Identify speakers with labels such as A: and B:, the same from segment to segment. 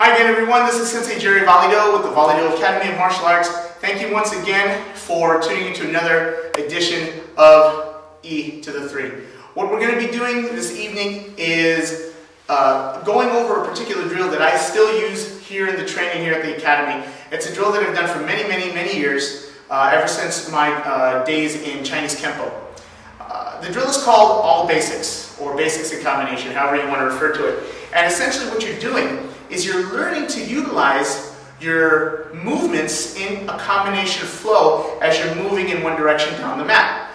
A: Hi again everyone, this is Sensei Gerry Valido with the Valido Academy of Martial Arts. Thank you once again for tuning into another edition of E to the 3. What we're going to be doing this evening is going over a particular drill that I still use here in the training here at the Academy. It's a drill that I've done for many years, ever since my days in Chinese Kenpo. The drill is called All Basics, or Basics in Combination, however you want to refer to it. And essentially what you're doing is you're learning to utilize your movements in a combination flow as you're moving in one direction down the mat.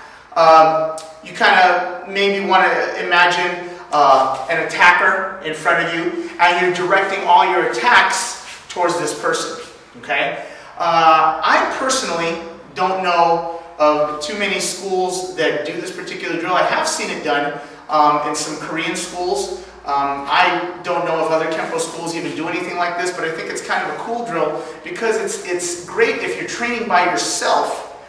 A: You kind of maybe want to imagine an attacker in front of you, and you're directing all your attacks towards this person. Okay? I personally don't know of too many schools that do this particular drill. I have seen it done in some Korean schools. I don't know if other Kenpo schools even do anything like this, but I think it's kind of a cool drill because it's great if you're training by yourself,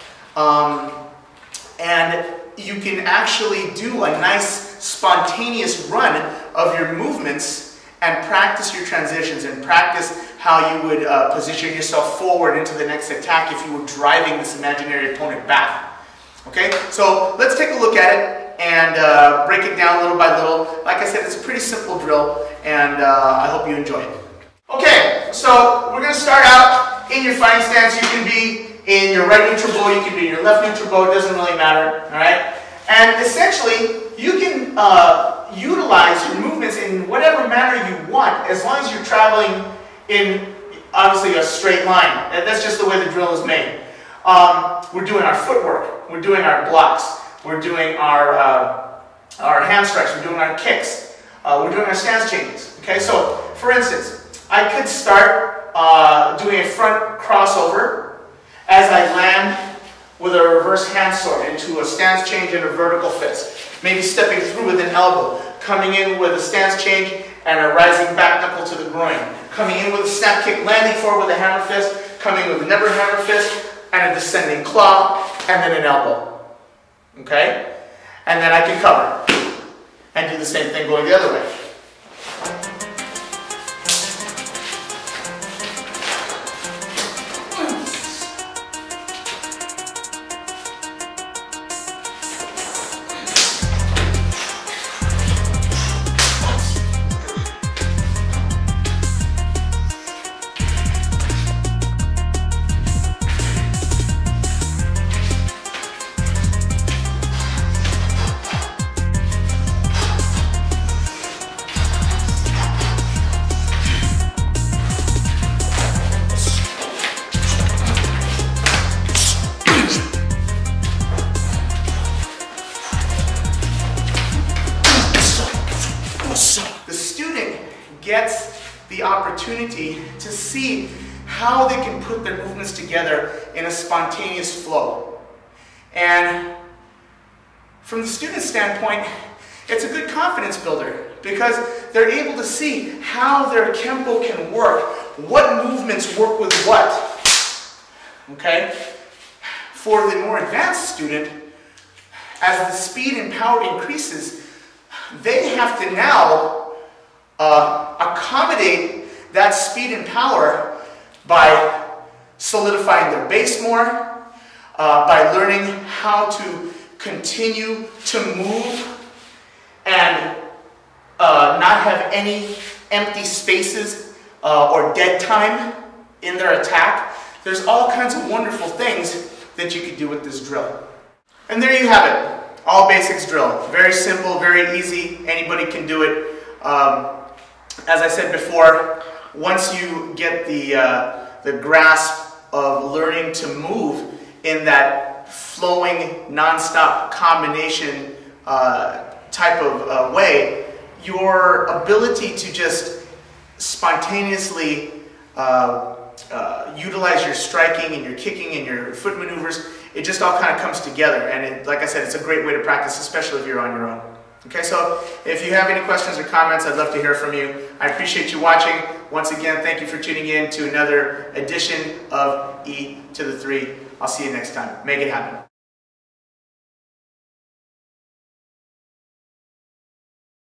A: and you can actually do a nice spontaneous run of your movements and practice your transitions and practice how you would position yourself forward into the next attack if you were driving this imaginary opponent back. Okay, so let's take a look at it and break it down little by little. Like I said, it's a pretty simple drill, and I hope you enjoy it. Okay, so we're going to start out in your fighting stance. You can be in your right neutral bow, you can be in your left neutral bow, it doesn't really matter, alright? And essentially, you can utilize your movements in whatever manner you want, as long as you're traveling in, obviously, a straight line. That's just the way the drill is made. We're doing our footwork, we're doing our blocks, we're doing our hand strikes, we're doing our kicks, we're doing our stance changes. Okay, so for instance, I could start doing a front crossover as I land with a reverse hand sword into a stance change and a vertical fist. Maybe stepping through with an elbow, coming in with a stance change and a rising back knuckle to the groin, coming in with a snap kick, landing forward with a hammer fist, coming with another hammer fist, and a descending claw, and then an elbow. Okay? And then I can cover and do the same thing going the other way. The student gets the opportunity to see how they can put their movements together in a spontaneous flow. And from the student's standpoint, it's a good confidence builder because they're able to see how their Kenpo can work, what movements work with what. Okay? For the more advanced student, as the speed and power increases, they have to now accommodate that speed and power by solidifying their base more, by learning how to continue to move and not have any empty spaces or dead time in their attack. There's all kinds of wonderful things that you could do with this drill. And there you have it. All basics drill. Very simple, very easy. Anybody can do it. As I said before, once you get the grasp of learning to move in that flowing, non-stop combination type of way, your ability to just spontaneously utilize your striking and your kicking and your foot maneuvers, it just all kind of comes together. And like I said, it's a great way to practice, especially if you're on your own. Okay, so if you have any questions or comments, I'd love to hear from you. I appreciate you watching. Once again, thank you for tuning in to another edition of E to the 3. I'll see you next time. Make it happen.